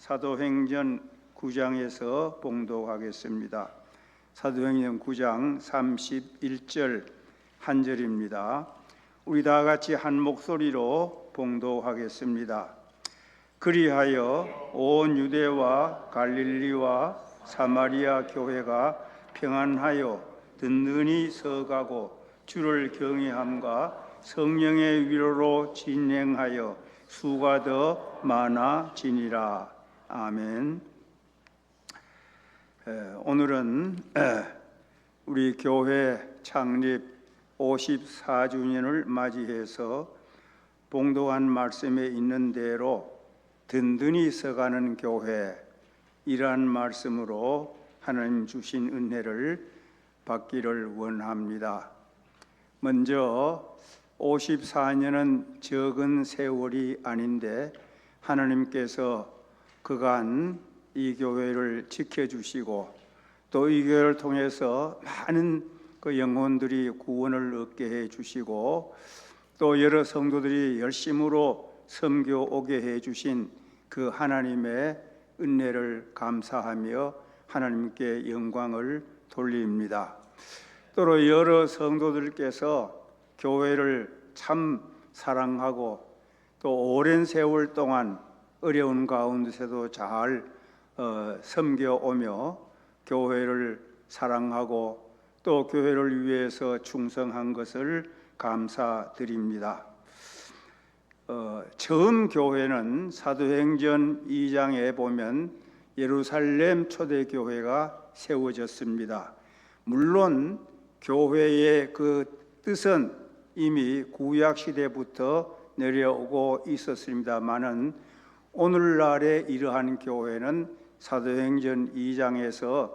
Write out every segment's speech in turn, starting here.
사도행전 9장에서 봉독하겠습니다. 사도행전 9장 31절 한 절입니다. 우리 다 같이 한 목소리로 봉독하겠습니다. 그리하여 온 유대와 갈릴리와 사마리아 교회가 평안하여 든든히 서가고 주를 경외함과 성령의 위로로 진행하여 수가 더 많아지니라. 아멘. 오늘은 우리 교회 창립 54주년을 맞이해서 봉독한 말씀에 있는 대로 든든히 서가는 교회, 이러한 말씀으로 하나님 주신 은혜를 받기를 원합니다. 먼저 54년은 적은 세월이 아닌데 하나님께서 그간 이 교회를 지켜주시고 또 이 교회를 통해서 많은 그 영혼들이 구원을 얻게 해주시고 또 여러 성도들이 열심으로 섬겨 오게 해주신 그 하나님의 은혜를 감사하며 하나님께 영광을 돌립니다. 또 여러 성도들께서 교회를 참 사랑하고 또 오랜 세월 동안 어려운 가운데서도 잘 섬겨오며 교회를 사랑하고 또 교회를 위해서 충성한 것을 감사드립니다. 처음 교회는 사도행전 2장에 보면 예루살렘 초대교회가 세워졌습니다. 물론 교회의 그 뜻은 이미 구약시대부터 내려오고 있었습니다마는 오늘날의 이러한 교회는 사도행전 2장에서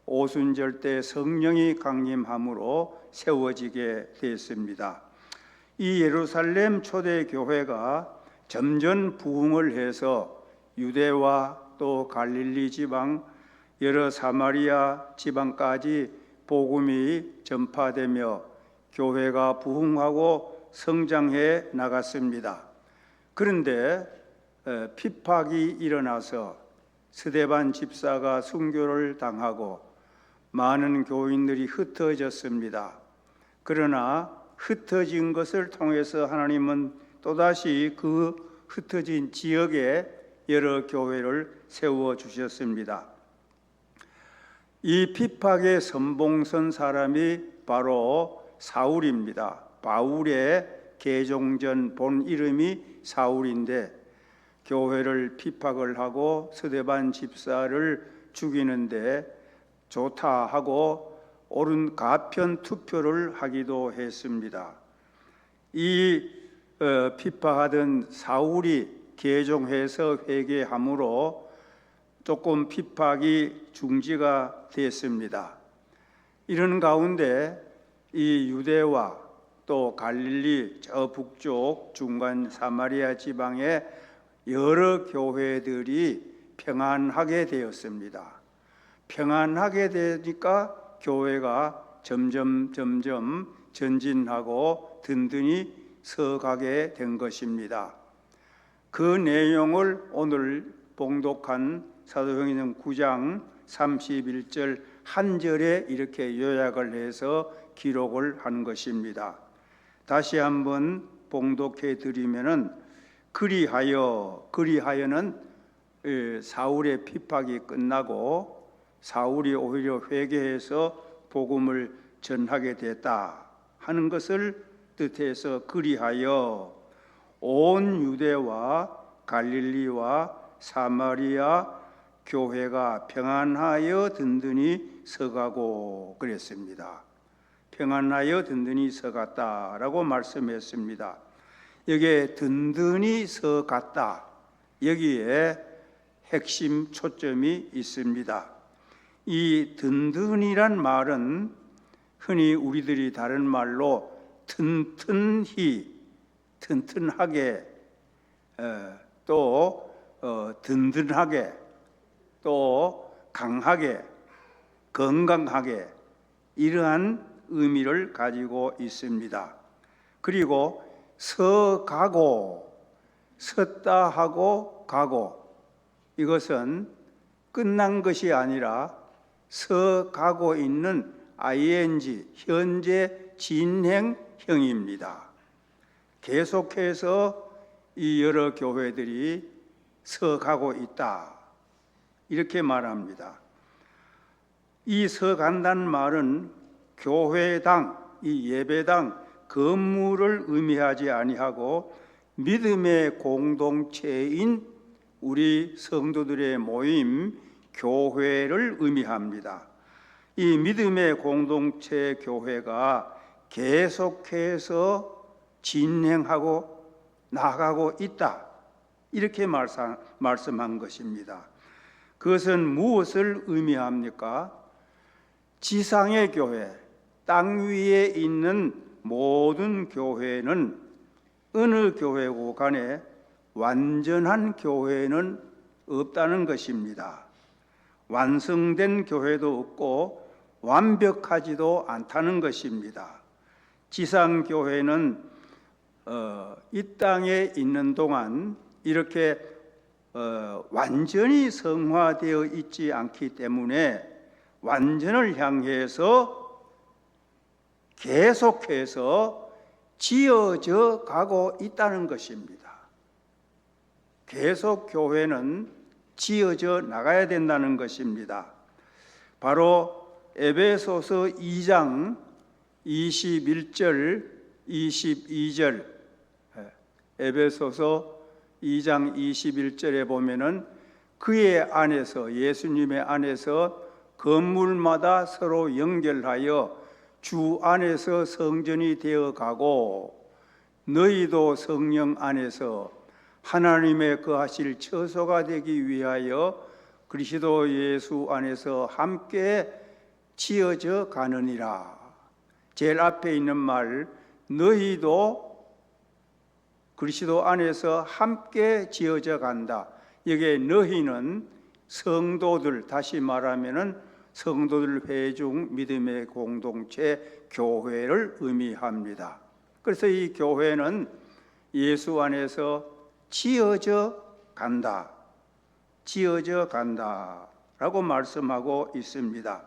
오순절 때 성령이 강림함으로 세워지게 됐습니다. 이 예루살렘 초대교회가 점점 부흥을 해서 유대와 또 갈릴리 지방, 여러 사마리아 지방까지 복음이 전파되며 교회가 부흥하고 성장해 나갔습니다. 그런데 핍박이 일어나서 스데반 집사가 순교를 당하고 많은 교인들이 흩어졌습니다. 그러나 흩어진 것을 통해서 하나님은 또다시 그 흩어진 지역에 여러 교회를 세워주셨습니다. 이 핍박의 선봉선 사람이 바로 사울입니다. 바울의 개종전 본 이름이 사울인데 교회를 핍박을 하고 스데반 집사를 죽이는데 좋다 하고 옳은 가편 투표를 하기도 했습니다. 이 핍박하던 사울이 개종해서 회개함으로 조금 핍박이 중지가 됐습니다. 이런 가운데 이 유대와 또 갈릴리 저 북쪽 중간 사마리아 지방에 여러 교회들이 평안하게 되었습니다. 평안하게 되니까 교회가 점점 전진하고 든든히 서가게 된 것입니다. 그 내용을 오늘 봉독한 사도행전 9장 31절 한 절에 이렇게 요약을 해서 기록을 한 것입니다. 다시 한번 봉독해 드리면은 그리하여는 사울의 핍박이 끝나고 사울이 오히려 회개해서 복음을 전하게 됐다 하는 것을 뜻해서 그리하여 온 유대와 갈릴리와 사마리아 교회가 평안하여 든든히 서가고 그랬습니다. 평안하여 든든히 서갔다라고 말씀했습니다. 여기에 든든히 서갔다, 여기에 핵심 초점이 있습니다. 이 든든이란 말은 흔히 우리들이 다른 말로 튼튼하게 또 든든하게 또 강하게 건강하게 이러한 의미를 가지고 있습니다. 그리고 서가고 섰다 하고 가고 이것은 끝난 것이 아니라 서가고 있는 ing, 현재 진행형입니다. 계속해서 이 여러 교회들이 서가고 있다, 이렇게 말합니다. 이 서간다는 말은 교회당, 이 예배당, 건물을 의미하지 아니하고 믿음의 공동체인 우리 성도들의 모임, 교회를 의미합니다. 이 믿음의 공동체 교회가 계속해서 진행하고 나가고 있다, 이렇게 말씀한 것입니다. 그것은 무엇을 의미합니까? 지상의 교회, 땅 위에 있는 모든 교회는 어느 교회고 간에 완전한 교회는 없다는 것입니다. 완성된 교회도 없고 완벽하지도 않다는 것입니다. 지상 교회는 이 땅에 있는 동안 이렇게 완전히 성화되어 있지 않기 때문에 완전을 향해서 계속해서 지어져 가고 있다는 것입니다. 계속 교회는 지어져 나가야 된다는 것입니다. 바로 에베소서 2장 21절, 22절, 에베소서 2장 21절에 보면은 그의 안에서, 예수님의 안에서 건물마다 서로 연결하여 주 안에서 성전이 되어 가고 너희도 성령 안에서 하나님의 거하실 처소가 되기 위하여 그리스도 예수 안에서 함께 지어져 가느니라. 제일 앞에 있는 말, 너희도 그리스도 안에서 함께 지어져 간다. 여기에 너희는 성도들, 다시 말하면은 성도들 회중 믿음의 공동체 교회를 의미합니다. 그래서 이 교회는 예수 안에서 지어져 간다, 지어져 간다라고 말씀하고 있습니다.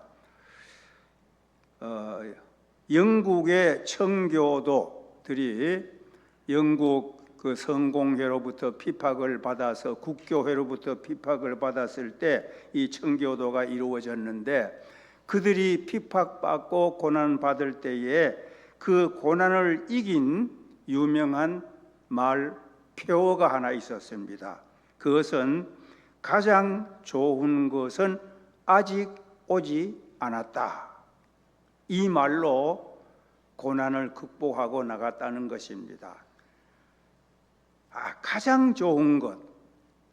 영국의 청교도들이 영국 그 성공회로부터 핍박을 받아서 국교회로부터 핍박을 받았을 때 이 청교도가 이루어졌는데, 그들이 핍박받고 고난받을 때에 그 고난을 이긴 유명한 말, 표어가 하나 있었습니다. 그것은 가장 좋은 것은 아직 오지 않았다, 이 말로 고난을 극복하고 나갔다는 것입니다. 가장 좋은 것,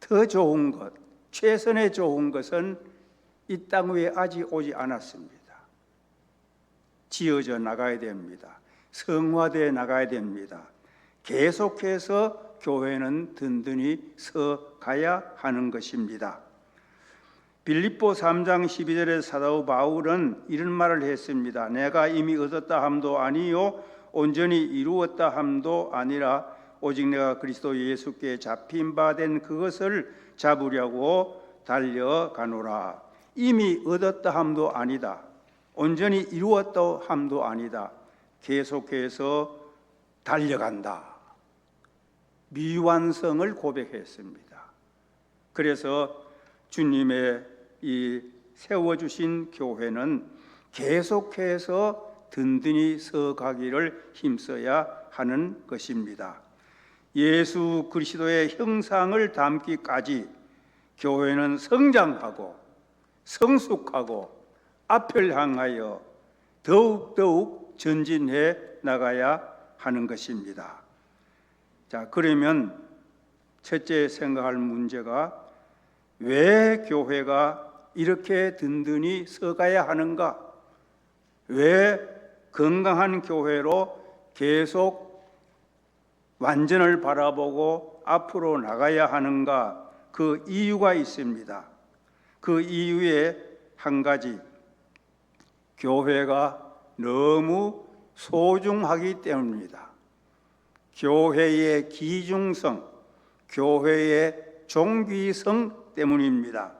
더 좋은 것, 최선의 좋은 것은 이 땅 위에 아직 오지 않았습니다. 지어져 나가야 됩니다. 성화되어 나가야 됩니다. 계속해서 교회는 든든히 서 가야 하는 것입니다. 빌립보 3장 12절에 사도 바울은 이런 말을 했습니다. 내가 이미 얻었다 함도 아니요 온전히 이루었다 함도 아니라 오직 내가 그리스도 예수께 잡힌 바 된 그것을 잡으려고 달려가노라. 이미 얻었다 함도 아니다, 온전히 이루었다 함도 아니다, 계속해서 달려간다, 미완성을 고백했습니다. 그래서 주님의 이 세워주신 교회는 계속해서 든든히 서가기를 힘써야 하는 것입니다. 예수 그리스도의 형상을 담기까지 교회는 성장하고 성숙하고 앞을 향하여 더욱더욱 전진해 나가야 하는 것입니다. 자, 그러면 첫째 생각할 문제가, 왜 교회가 이렇게 든든히 서가야 하는가? 왜 건강한 교회로 계속 완전을 바라보고 앞으로 나가야 하는가? 그 이유가 있습니다. 그 이유에 한 가지, 교회가 너무 소중하기 때문입니다. 교회의 기중성, 교회의 존귀성 때문입니다.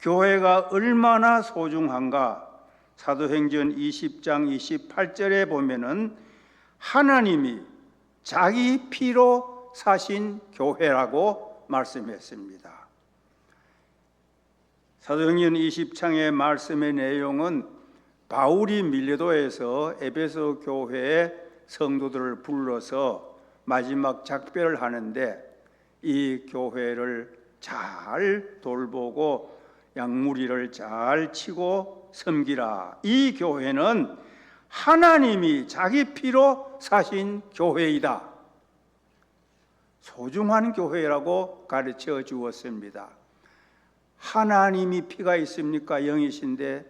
교회가 얼마나 소중한가? 사도행전 20장 28절에 보면은 하나님이 자기 피로 사신 교회라고 말씀했습니다. 사도행전 20장의 말씀의 내용은 바울이 밀레도에서 에베소 교회의 성도들을 불러서 마지막 작별을 하는데 이 교회를 잘 돌보고 양무리를 잘 치고 섬기라. 이 교회는 하나님이 자기 피로 사신 교회이다. 소중한 교회라고 가르쳐 주었습니다. 하나님이 피가 있습니까? 영이신데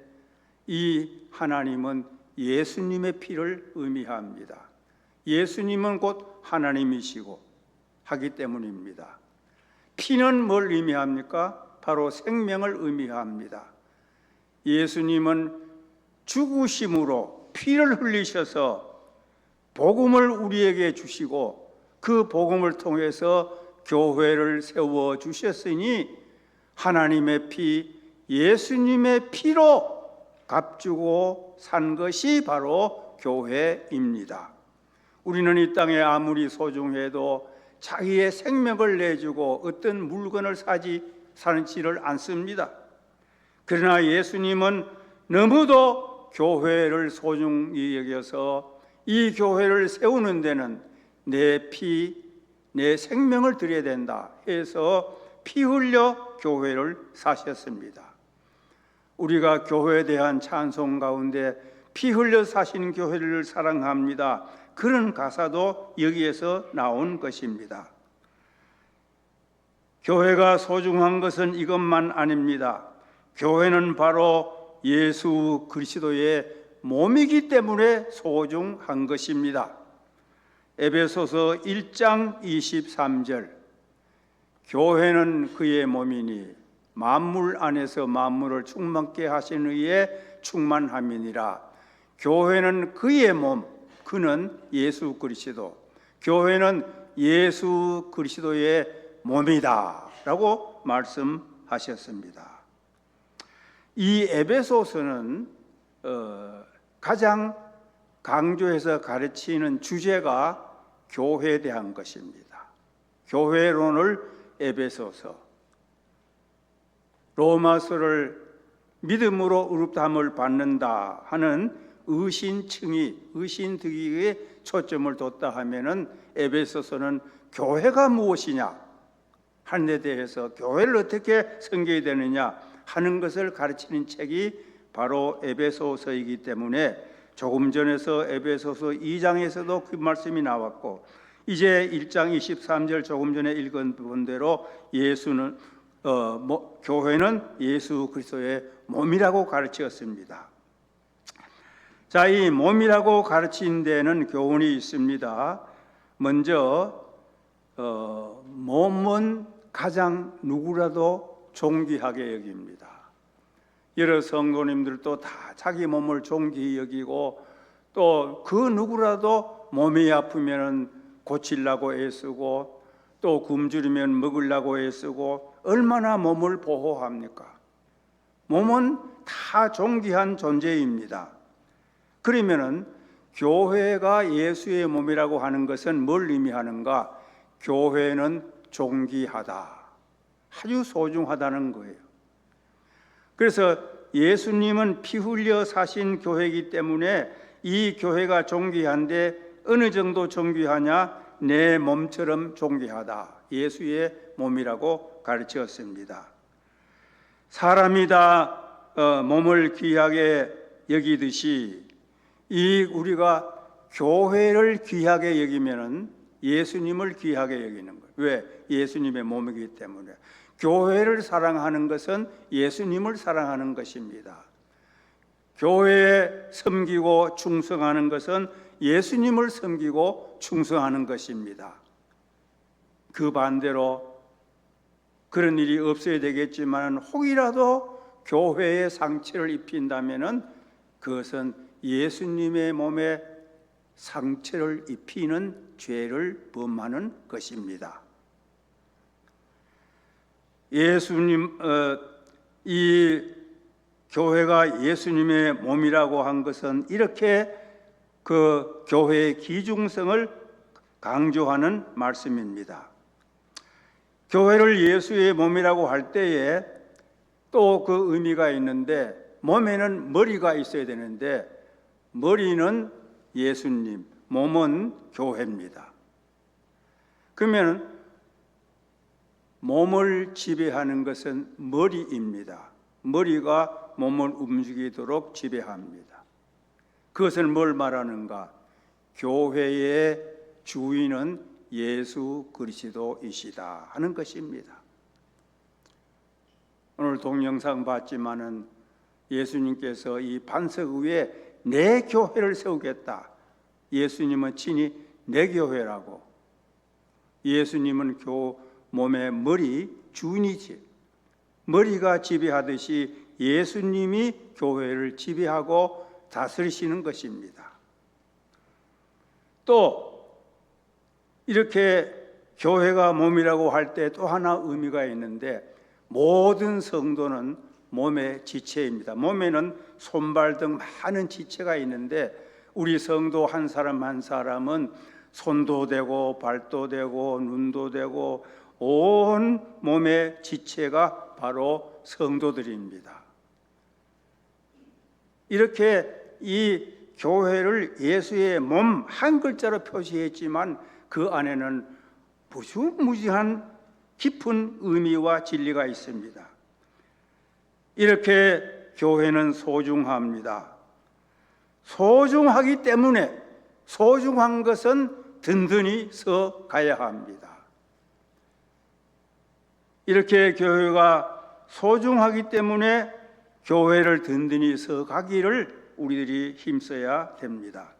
이 하나님은 예수님의 피를 의미합니다. 예수님은 곧 하나님이시고 하기 때문입니다. 피는 뭘 의미합니까? 바로 생명을 의미합니다. 예수님은 죽으심으로 피를 흘리셔서 복음을 우리에게 주시고 그 복음을 통해서 교회를 세워 주셨으니 하나님의 피, 예수님의 피로 값주고 산 것이 바로 교회입니다. 우리는 이 땅에 아무리 소중해도 자기의 생명을 내주고 어떤 물건을 사지를 않습니다. 그러나 예수님은 너무도 교회를 소중히 여겨서 이 교회를 세우는 데는 내 피, 내 생명을 드려야 된다 해서 피 흘려 교회를 사셨습니다. 우리가 교회에 대한 찬송 가운데 피 흘려 사신 교회를 사랑합니다. 그런 가사도 여기에서 나온 것입니다. 교회가 소중한 것은 이것만 아닙니다. 교회는 바로 예수 그리스도의 몸이기 때문에 소중한 것입니다. 에베소서 1장 23절 교회는 그의 몸이니 만물 안에서 만물을 충만케 하신 이의 충만함이니라. 교회는 그의 몸, 그는 예수 그리스도, 교회는 예수 그리스도의 몸이다 라고 말씀하셨습니다. 이 에베소서는 가장 강조해서 가르치는 주제가 교회에 대한 것입니다. 교회론을 에베소서, 로마서를 믿음으로 의롭다함을 받는다 하는 의신득의에 초점을 뒀다 하면은 에베소서는 교회가 무엇이냐 하는 데 대해서 교회를 어떻게 섬겨야 되느냐 하는 것을 가르치는 책이 바로 에베소서이기 때문에 조금 전에서 에베소서 2장에서도 그 말씀이 나왔고 이제 1장 23절 조금 전에 읽은 대로 교회는 예수 그리스도의 몸이라고 가르쳤습니다. 자, 이 몸이라고 가르친 데는 교훈이 있습니다. 먼저 몸은 가장 누구라도 존귀하게 여깁니다. 여러 성도님들도 다 자기 몸을 존귀히 여기고 또 그 누구라도 몸이 아프면 고치려고 애쓰고 또 굶주리면 먹으려고 애쓰고 얼마나 몸을 보호합니까? 몸은 다 존귀한 존재입니다. 그러면은 교회가 예수의 몸이라고 하는 것은 뭘 의미하는가? 교회는 존귀하다, 아주 소중하다는 거예요. 그래서 예수님은 피 흘려 사신 교회이기 때문에 이 교회가 존귀한데 어느 정도 존귀하냐? 내 몸처럼 존귀하다. 예수의 몸이라고 가르쳤습니다. 사람이 다 몸을 귀하게 여기듯이 우리가 교회를 귀하게 여기면은 예수님을 귀하게 여기는 거예요. 왜? 예수님의 몸이기 때문에. 교회를 사랑하는 것은 예수님을 사랑하는 것입니다. 교회에 섬기고 충성하는 것은 예수님을 섬기고 충성하는 것입니다. 그 반대로 그런 일이 없어야 되겠지만 혹이라도 교회에 상처를 입힌다면은 그것은 예수님의 몸에 상처를 입히는 죄를 범하는 것입니다. 예수님 이 교회가 예수님의 몸이라고 한 것은 이렇게 그 교회의 기중성을 강조하는 말씀입니다. 교회를 예수의 몸이라고 할 때에 또 그 의미가 있는데, 몸에는 머리가 있어야 되는데 머리는 예수님, 몸은 교회입니다. 그러면 몸을 지배하는 것은 머리입니다. 머리가 몸을 움직이도록 지배합니다. 그것은 뭘 말하는가? 교회의 주인은 예수 그리스도이시다 하는 것입니다. 오늘 동영상 봤지만은 예수님께서 이 반석 위에 내 교회를 세우겠다. 예수님은 친히 내 교회라고. 예수님은 몸의 머리 주인이지. 머리가 지배하듯이 예수님이 교회를 지배하고 다스리시는 것입니다. 또 이렇게 교회가 몸이라고 할 때 또 하나 의미가 있는데, 모든 성도는 몸의 지체입니다. 몸에는 손발 등 많은 지체가 있는데 우리 성도 한 사람 한 사람은 손도 되고 발도 되고 눈도 되고 온 몸의 지체가 바로 성도들입니다. 이렇게 이 교회를 예수의 몸 한 글자로 표시했지만 그 안에는 무지무지한 깊은 의미와 진리가 있습니다. 이렇게 교회는 소중합니다. 소중하기 때문에 소중한 것은 든든히 서 가야 합니다. 이렇게 교회가 소중하기 때문에 교회를 든든히 서 가기를 우리들이 힘써야 됩니다.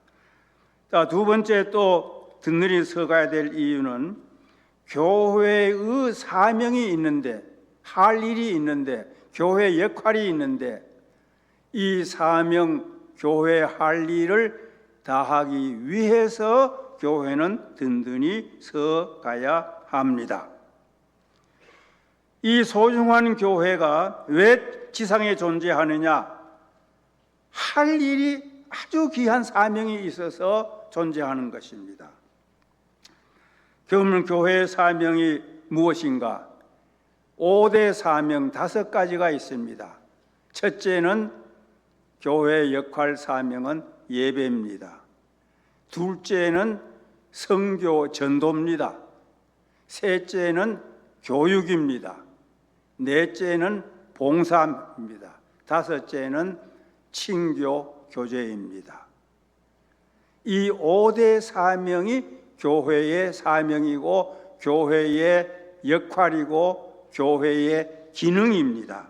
자, 두 번째 또 든든히 서 가야 될 이유는 교회의 사명이 있는데, 할 일이 있는데, 교회 역할이 있는데 이 사명, 교회 할 일을 다하기 위해서 교회는 든든히 서 가야 합니다. 이 소중한 교회가 왜 지상에 존재하느냐? 할 일이 아주 귀한 사명이 있어서 존재하는 것입니다. 그러면 교회의 사명이 무엇인가? 5대 사명 5가지가 있습니다. 첫째는 교회의 역할 사명은 예배입니다. 둘째는 선교 전도입니다. 셋째는 교육입니다. 넷째는 봉사입니다. 다섯째는 친교 교제입니다. 이 5대 사명이 교회의 사명이고 교회의 역할이고 교회의 기능입니다.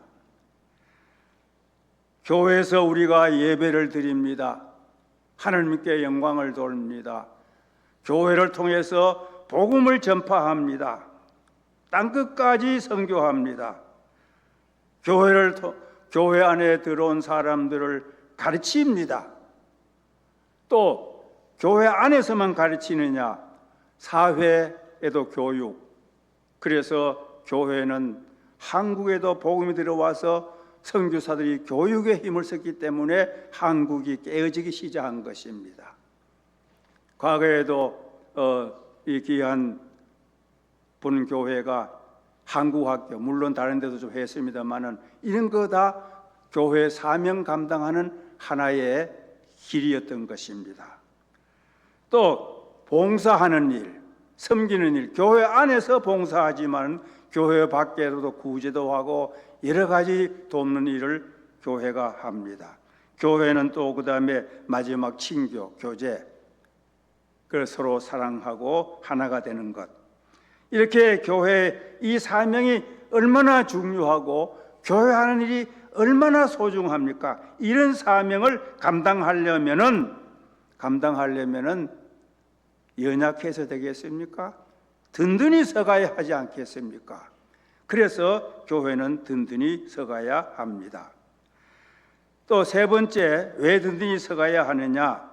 교회에서 우리가 예배를 드립니다. 하나님께 영광을 돌립니다. 교회를 통해서 복음을 전파합니다. 땅끝까지 선교합니다. 교회 안에 들어온 사람들을 가르칩니다. 또 교회 안에서만 가르치느냐? 사회에도 교육. 그래서 교회는 한국에도 복음이 들어와서 선교사들이 교육에 힘을 썼기 때문에 한국이 깨어지기 시작한 것입니다. 과거에도 이 귀한 본교회가 한국학교, 물론 다른 데도 좀 했습니다만은 이런 거 다 교회 사명 감당하는 하나의 길이었던 것입니다. 또 봉사하는 일, 섬기는 일, 교회 안에서 봉사하지만 교회 밖에서도 구제도 하고 여러 가지 돕는 일을 교회가 합니다. 교회는 또 그 다음에 마지막 친교, 교제, 그래서 서로 사랑하고 하나가 되는 것. 이렇게 교회 이 사명이 얼마나 중요하고 교회하는 일이 얼마나 소중합니까? 이런 사명을 감당하려면은 연약해서 되겠습니까? 든든히 서가야 하지 않겠습니까? 그래서 교회는 든든히 서가야 합니다. 또 세 번째, 왜 든든히 서가야 하느냐?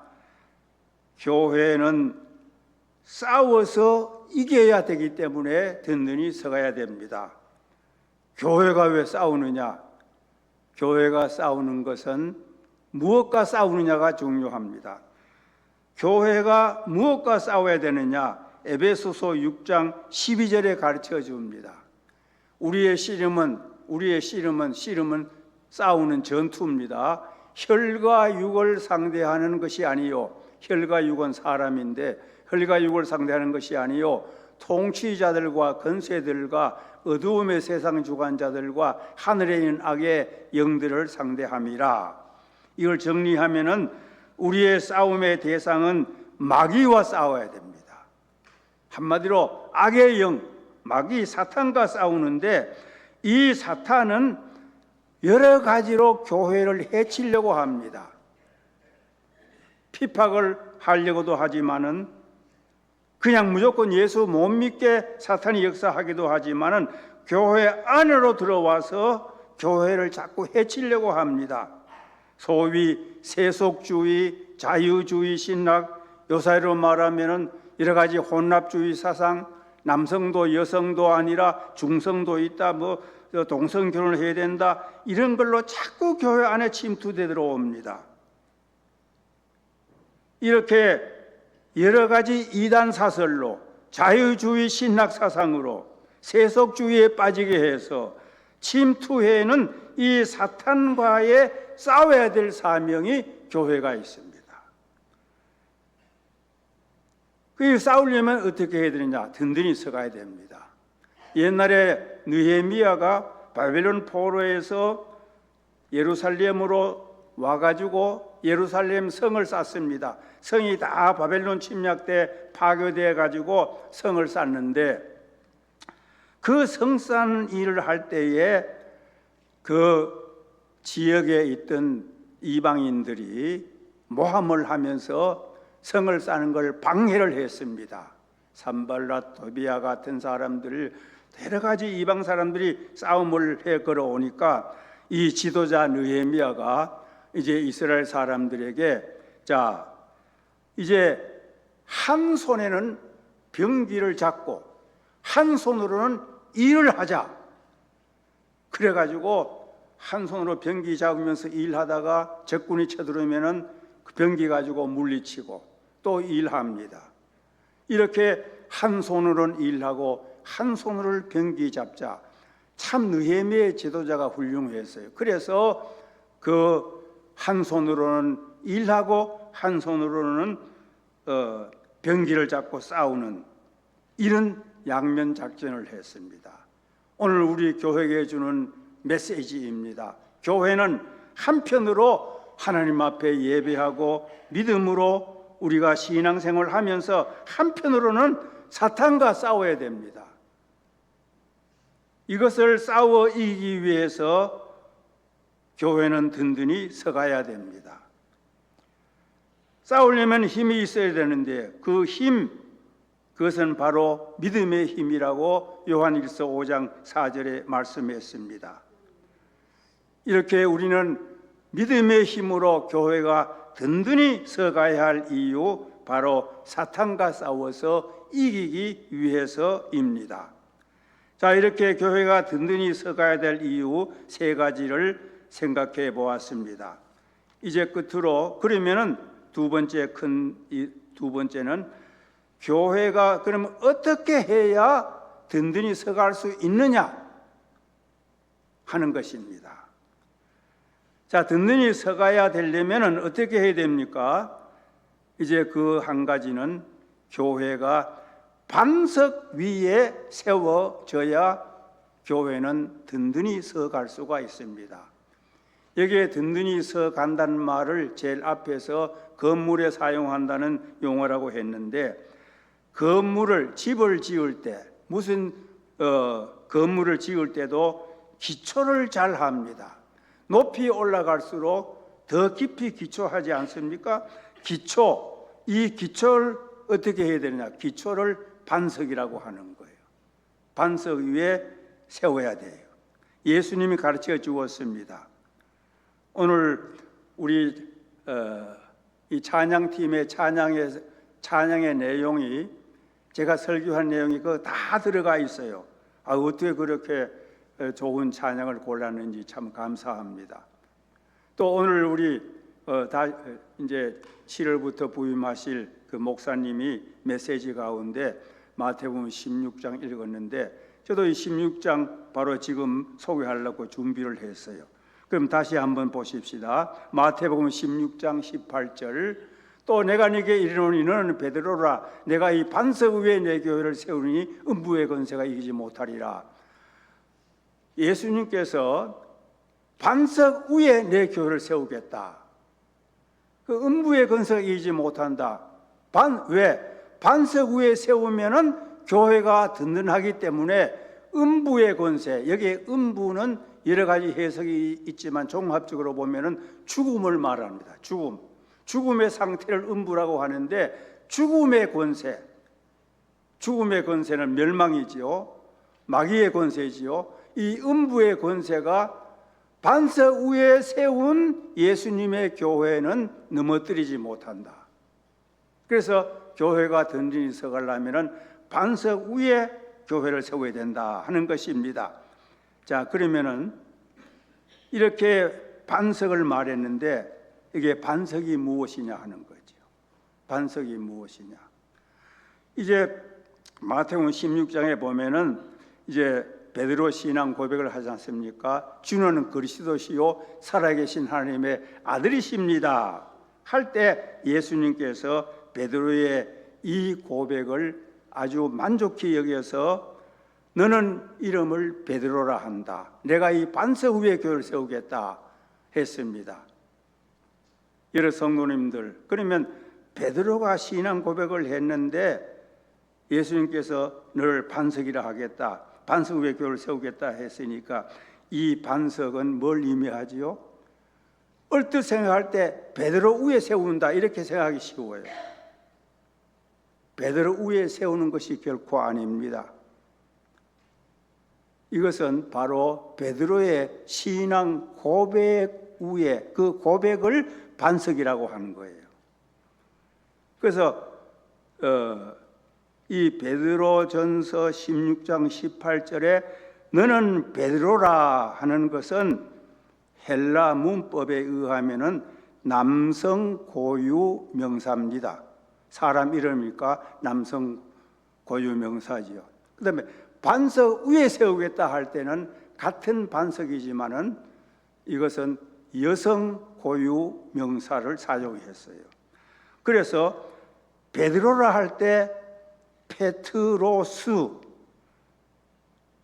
교회는 싸워서 이겨야 되기 때문에 든든히 서가야 됩니다. 교회가 왜 싸우느냐? 교회가 싸우는 것은 무엇과 싸우느냐가 중요합니다. 교회가 무엇과 싸워야 되느냐? 에베소서 6장 12절에 가르쳐 줍니다. 우리의 씨름은 싸우는 전투입니다. 혈과 육을 상대하는 것이 아니요. 혈과 육은 사람인데 혈과 육을 상대하는 것이 아니요. 통치자들과 권세들과 어두움의 세상 주관자들과 하늘에 있는 악의 영들을 상대함이라. 이걸 정리하면은 우리의 싸움의 대상은 마귀와 싸워야 됩니다. 한마디로 악의 영, 마귀 사탄과 싸우는데 이 사탄은 여러 가지로 교회를 해치려고 합니다. 핍박을 하려고도 하지만은 그냥 무조건 예수 못 믿게 사탄이 역사하기도 하지만은 교회 안으로 들어와서 교회를 자꾸 해치려고 합니다. 소위 세속주의, 자유주의 신학, 요사이로 말하면은 여러 가지 혼합주의 사상, 남성도 여성도 아니라 중성도 있다, 동성 결혼을 해야 된다, 이런 걸로 자꾸 교회 안에 침투돼 들어옵니다. 이렇게 여러 가지 이단 사설로 자유주의 신학 사상으로 세속주의에 빠지게 해서 침투해는 이 사탄과의 싸워야 될 사명이 교회가 있습니다. 그 싸우려면 어떻게 해야 되느냐? 든든히 서가야 됩니다. 옛날에 느헤미야가 바벨론 포로에서 예루살렘으로 와가지고 예루살렘 성을 쌓습니다. 성이 다 바벨론 침략 때 파괴돼 가지고 성을 쌓는데 그 성 쌓는 일을 할 때에 그 지역에 있던 이방인들이 모함을 하면서 성을 쌓는 걸 방해를 했습니다. 산발랏, 도비아 같은 사람들, 여러 가지 이방 사람들이 싸움을 해 걸어오니까 이 지도자 느헤미야가 이제 이스라엘 사람들에게 자, 이제 한 손에는 병기를 잡고 한 손으로는 일을 하자. 그래가지고 한 손으로 병기 잡으면서 일하다가 적군이 쳐들어오면은 그 병기 가지고 물리치고 또 일합니다. 이렇게 한 손으로는 일하고 한 손으로 병기 잡자. 참 느헤미야의 지도자가 훌륭했어요. 그래서 그 한 손으로는 일하고 한 손으로는 병기를 잡고 싸우는 이런 양면 작전을 했습니다. 오늘 우리 교회에 주는 메시지입니다. 교회는 한편으로 하나님 앞에 예배하고 믿음으로 우리가 신앙생활을 하면서 한편으로는 사탄과 싸워야 됩니다. 이것을 싸워 이기기 위해서 교회는 든든히 서가야 됩니다. 싸우려면 힘이 있어야 되는데 그 힘, 그것은 바로 믿음의 힘이라고 요한일서 5장 4절에 말씀했습니다. 이렇게 우리는 믿음의 힘으로 교회가 든든히 서가야 할 이유, 바로 사탄과 싸워서 이기기 위해서입니다. 자, 이렇게 교회가 든든히 서가야 될 이유 세 가지를 생각해 보았습니다. 이제 끝으로 그러면은 두 번째는 교회가 그러면 어떻게 해야 든든히 서갈 수 있느냐 하는 것입니다. 자, 든든히 서가야 되려면 어떻게 해야 됩니까? 이제 그 한 가지는 교회가 반석 위에 세워져야 교회는 든든히 서갈 수가 있습니다. 여기에 든든히 서간다는 말을 제일 앞에서 건물에 사용한다는 용어라고 했는데, 건물을 집을 지을 때 무슨 건물을 지을 때도 기초를 잘 합니다. 높이 올라갈수록 더 깊이 기초하지 않습니까? 이 기초를 어떻게 해야 되느냐? 기초를 반석이라고 하는 거예요. 반석 위에 세워야 돼요. 예수님이 가르쳐 주었습니다. 오늘 우리 이 찬양팀의 찬양의 내용이 제가 설교한 내용이 그 다 들어가 있어요. 어떻게 그렇게 좋은 찬양을 골랐는지 참 감사합니다. 또 오늘 우리 이제 7월부터 부임하실 그 목사님이 메시지 가운데 마태복음 16장 읽었는데 저도 이 16장 바로 지금 소개하려고 준비를 했어요. 그럼 다시 한번 보십시다. 마태복음 16장 18절 또 내가 네게 이르노니 너는 베드로라 내가 이 반석 위에 내 교회를 세우니 음부의 권세가 이기지 못하리라. 예수님께서 반석 위에 내 교회를 세우겠다. 그 음부의 권세가 이기지 못한다. 왜? 반석 위에 세우면은 교회가 든든하기 때문에 음부의 권세, 여기에 음부는 여러 가지 해석이 있지만 종합적으로 보면은 죽음을 말합니다. 죽음의 상태를 음부라고 하는데 죽음의 권세는 멸망이지요. 마귀의 권세지요. 이 음부의 권세가 반석 위에 세운 예수님의 교회는 넘어뜨리지 못한다. 그래서 교회가 든든히 서가려면은 반석 위에 교회를 세워야 된다 하는 것입니다. 자, 그러면은 이렇게 반석을 말했는데 이게 반석이 무엇이냐 하는 거죠. 반석이 무엇이냐? 이제 마태복음 16장에 보면은 이제 베드로 신앙 고백을 하지 않습니까? 주는 그리스도시요 살아계신 하나님의 아들이십니다. 할 때 예수님께서 베드로의 이 고백을 아주 만족히 여겨서 너는 이름을 베드로라 한다. 내가 이 반석 위에 교회를 세우겠다 했습니다. 여러 성도님들, 그러면 베드로가 신앙 고백을 했는데 예수님께서 너를 반석이라 하겠다. 반석 위에 교회를 세우겠다 했으니까 이 반석은 뭘 의미하지요? 얼뜻 생각할 때 베드로 위에 세운다 이렇게 생각하기 쉬워요. 베드로 위에 세우는 것이 결코 아닙니다. 이것은 바로 베드로의 신앙 고백 위에 그 고백을 반석이라고 하는 거예요. 그래서 이 베드로전서 16장 18절에 너는 베드로라 하는 것은 헬라 문법에 의하면은 남성 고유 명사입니다. 사람 이름이니까 남성 고유 명사지요. 그다음에 반석 위에 세우겠다 할 때는 같은 반석이지만은 이것은 여성 고유 명사를 사용했어요. 그래서 베드로라 할 때 페트로스,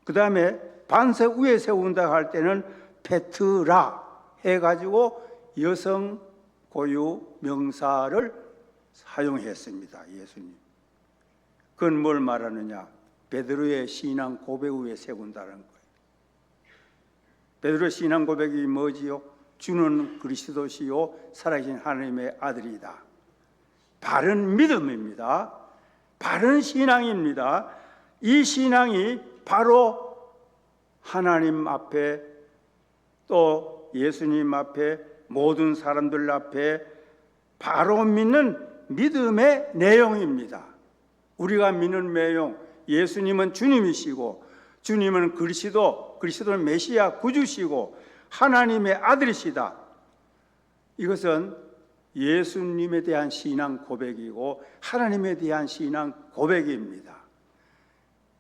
그다음에 반석 위에 세운다 할 때는 페트라 해가지고 여성 고유 명사를 사용했습니다. 예수님. 그건 뭘 말하느냐? 베드로의 신앙 고백 위에 세운다는 거예요. 베드로의 신앙 고백이 뭐지요? 주는 그리스도시요 살아계신 하나님의 아들이다. 바른 믿음입니다. 바른 신앙입니다. 이 신앙이 바로 하나님 앞에 또 예수님 앞에 모든 사람들 앞에 바로 믿는 믿음의 내용입니다. 우리가 믿는 내용, 예수님은 주님이시고 주님은 그리스도는 메시아 구주시고 하나님의 아들이시다. 이것은 예수님에 대한 신앙 고백이고 하나님에 대한 신앙 고백입니다.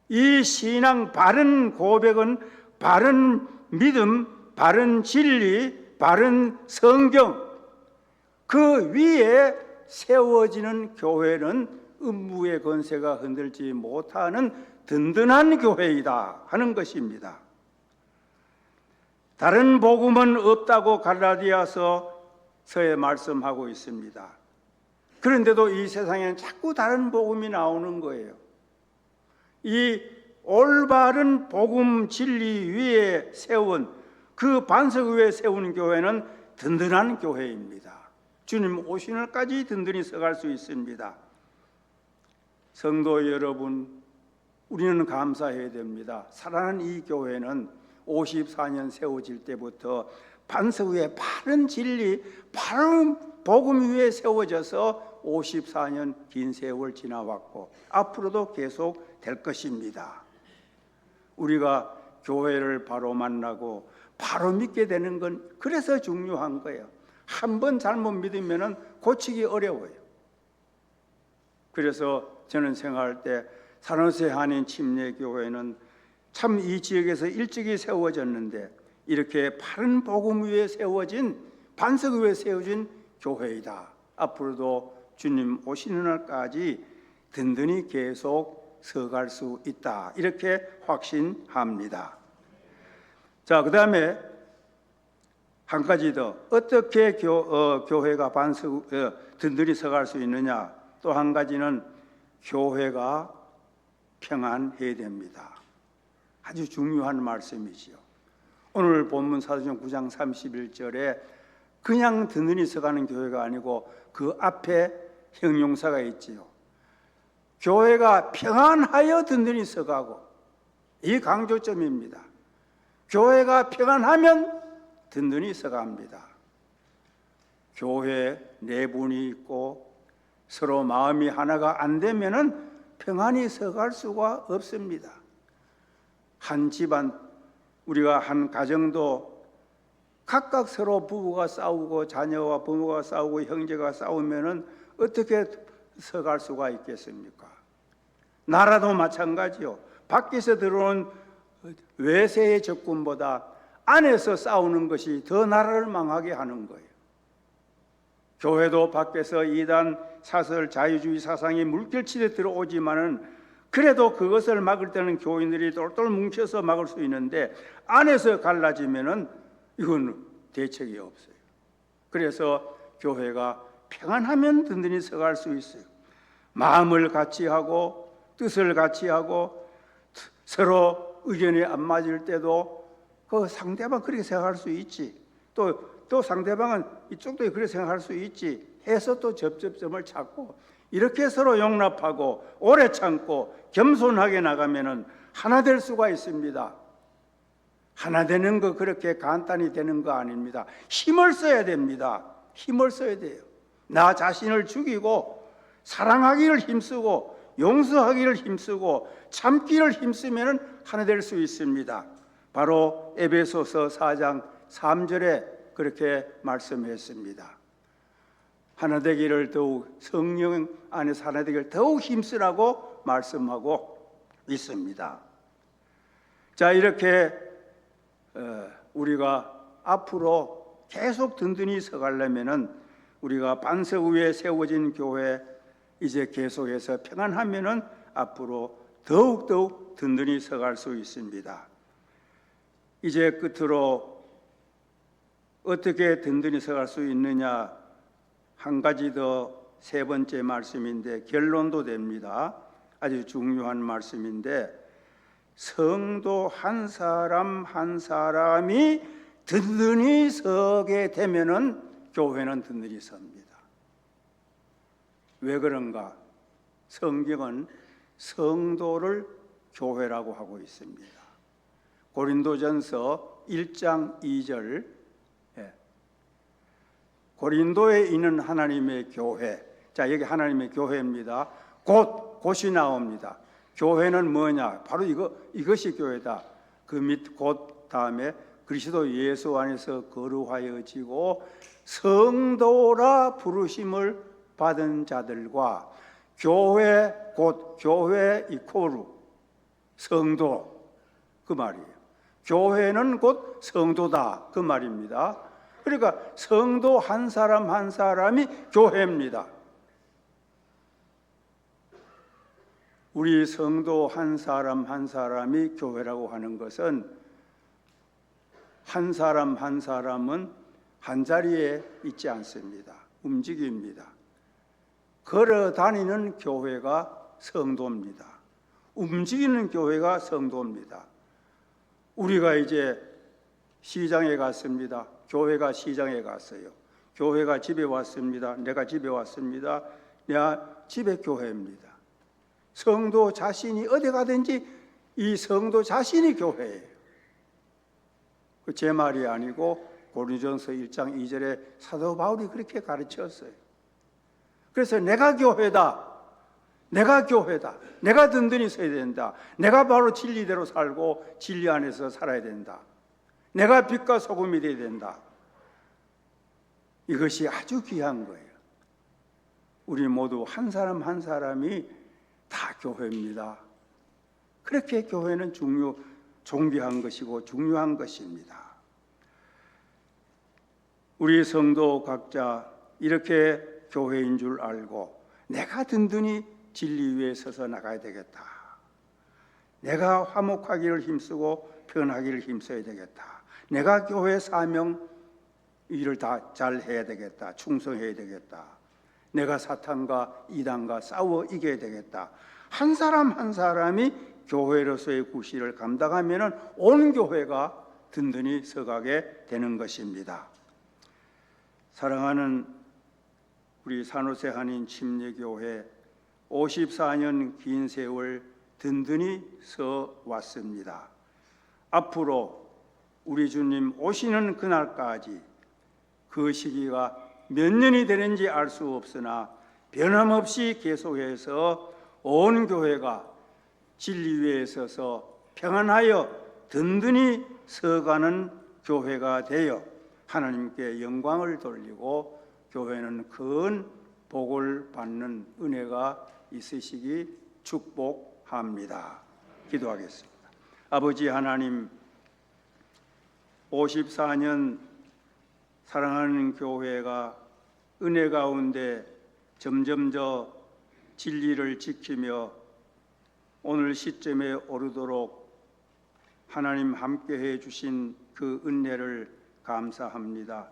이 신앙 바른 고백은 바른 믿음, 바른 진리, 바른 성경 그 위에 세워지는 교회는 음부의 권세가 흔들지 못하는 든든한 교회이다 하는 것입니다. 다른 복음은 없다고 갈라디아서에 말씀하고 있습니다. 그런데도 이 세상에는 자꾸 다른 복음이 나오는 거예요. 이 올바른 복음 진리 위에 세운 그 반석 위에 세운 교회는 든든한 교회입니다. 주님 오신 날까지 든든히 서갈 수 있습니다. 성도 여러분, 우리는 감사해야 됩니다. 살아난 이 교회는 54년 세워질 때부터 반석 위에 바른 진리, 바른 복음 위에 세워져서 54년 긴 세월 지나왔고 앞으로도 계속 될 것입니다. 우리가 교회를 바로 만나고 바로 믿게 되는 건 그래서 중요한 거예요. 한 번 잘못 믿으면 고치기 어려워요. 그래서 저는 생각할 때 산호세 한인 침례교회는 참 이 지역에서 일찍이 세워졌는데 이렇게 바른 복음 위에 세워진, 반석 위에 세워진 교회이다. 앞으로도 주님 오시는 날까지 든든히 계속 서갈 수 있다. 이렇게 확신합니다. 자, 그 다음에 한 가지 더, 어떻게 교회가 든든히 서갈 수 있느냐. 또 한 가지는 교회가 평안해야 됩니다. 아주 중요한 말씀이지요. 오늘 본문 사도행전 9장 31절에 그냥 든든히 서가는 교회가 아니고 그 앞에 형용사가 있지요. 교회가 평안하여 든든히 서가고, 이 강조점입니다. 교회가 평안하면 든든히 서갑니다. 교회 내분이 있고 서로 마음이 하나가 안 되면은 평안히 서갈 수가 없습니다. 한 집안, 우리가 한 가정도 각각 서로 부부가 싸우고 자녀와 부모가 싸우고 형제가 싸우면은 어떻게 서갈 수가 있겠습니까? 나라도 마찬가지요. 밖에서 들어온 외세의 적군보다 안에서 싸우는 것이 더 나라를 망하게 하는 거예요. 교회도 밖에서 이단, 사설, 자유주의 사상이 물결치게 들어오지만은 그래도 그것을 막을 때는 교인들이 똘똘 뭉쳐서 막을 수 있는데 안에서 갈라지면은 이건 대책이 없어요. 그래서 교회가 평안하면 든든히 서갈 수 있어요. 마음을 같이 하고 뜻을 같이 하고 서로 의견이 안 맞을 때도 그 상대방 그렇게 생각할 수 있지. 또 상대방은 이쪽도 그렇게 생각할 수 있지 해서 또 접점을 찾고 이렇게 서로 용납하고 오래 참고 겸손하게 나가면은 하나 될 수가 있습니다. 하나 되는 거 그렇게 간단히 되는 거 아닙니다. 힘을 써야 됩니다. 힘을 써야 돼요. 나 자신을 죽이고 사랑하기를 힘쓰고 용서하기를 힘쓰고 참기를 힘쓰면 하나 될 수 있습니다. 바로 에베소서 4장 3절에 그렇게 말씀했습니다. 하나 되기를 더욱 성령 안에서 하나 되기를 더욱 힘쓰라고 말씀하고 있습니다. 자, 이렇게 우리가 앞으로 계속 든든히 서가려면은 우리가 반석 위에 세워진 교회 이제 계속해서 평안하면은 앞으로 더욱 든든히 서갈 수 있습니다. 이제 끝으로 어떻게 든든히 서갈 수 있느냐, 한 가지 더, 세 번째 말씀인데 결론도 됩니다. 아주 중요한 말씀인데 성도 한 사람 한 사람이 든든히 서게 되면은 교회는 든든히 섭니다. 왜 그런가? 성경은 성도를 교회라고 하고 있습니다. 고린도전서 1장 2절, 고린도에 있는 하나님의 교회. 자, 여기 하나님의 교회입니다. 곧이 나옵니다. 교회는 뭐냐? 바로 이것이 교회다. 그 밑 곧 다음에 그리스도 예수 안에서 거룩하여지고 성도라 부르심을 받은 자들과 교회, 곧 교회 이코르 성도, 그 말이에요. 교회는 곧 성도다, 그 말입니다. 그러니까 성도 한 사람 한 사람이 교회입니다. 우리 성도 한 사람 한 사람이 교회라고 하는 것은 한 사람 한 사람은 한 자리에 있지 않습니다. 움직입니다. 걸어 다니는 교회가 성도입니다. 움직이는 교회가 성도입니다. 우리가 이제 시장에 갔습니다. 교회가 시장에 갔어요. 교회가 집에 왔습니다. 내가 집에 왔습니다. 내가 집에 교회입니다. 성도 자신이 어디 가든지 이 성도 자신이 교회예요. 제 말이 아니고 고린도전서 1장 2절에 사도 바울이 그렇게 가르쳤어요. 그래서 내가 교회다. 내가 교회다. 내가 든든히 서야 된다. 내가 바로 진리대로 살고 진리 안에서 살아야 된다. 내가 빛과 소금이 되어야 된다. 이것이 아주 귀한 거예요. 우리 모두 한 사람 한 사람이 다 교회입니다. 그렇게 교회는 존귀한 것이고 중요한 것입니다. 우리 성도 각자 이렇게 교회인 줄 알고 내가 든든히 진리 위에 서서 나가야 되겠다. 내가 화목하기를 힘쓰고 편하기를 힘써야 되겠다. 내가 교회 사명 일을 다 잘 해야 되겠다. 충성해야 되겠다. 내가 사탄과 이단과 싸워 이겨야 되겠다. 한 사람 한 사람이 교회로서의 구실을 감당하면 온 교회가 든든히 서가게 되는 것입니다. 사랑하는 우리 산호세 한인 침례교회 54년 긴 세월 든든히 서 왔습니다. 앞으로 우리 주님 오시는 그날까지 그 시기가 몇 년이 되는지 알 수 없으나 변함없이 계속해서 온 교회가 진리 위에 서서 평안하여 든든히 서가는 교회가 되어 하나님께 영광을 돌리고 교회는 큰 복을 받는 은혜가 있으시기 축복합니다. 기도하겠습니다. 아버지 하나님, 54년 사랑하는 교회가 은혜 가운데 점점 더 진리를 지키며 오늘 시점에 오르도록 하나님 함께해 주신 그 은혜를 감사합니다.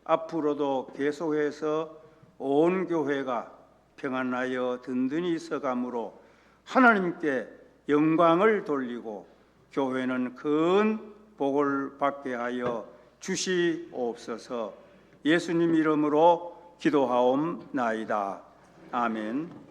앞으로도 계속해서 온 교회가 평안하여 든든히 서감으로 하나님께 영광을 돌리고 교회는 큰 복을 받게 하여 주시옵소서. 예수님 이름으로 기도하옵나이다. 아멘.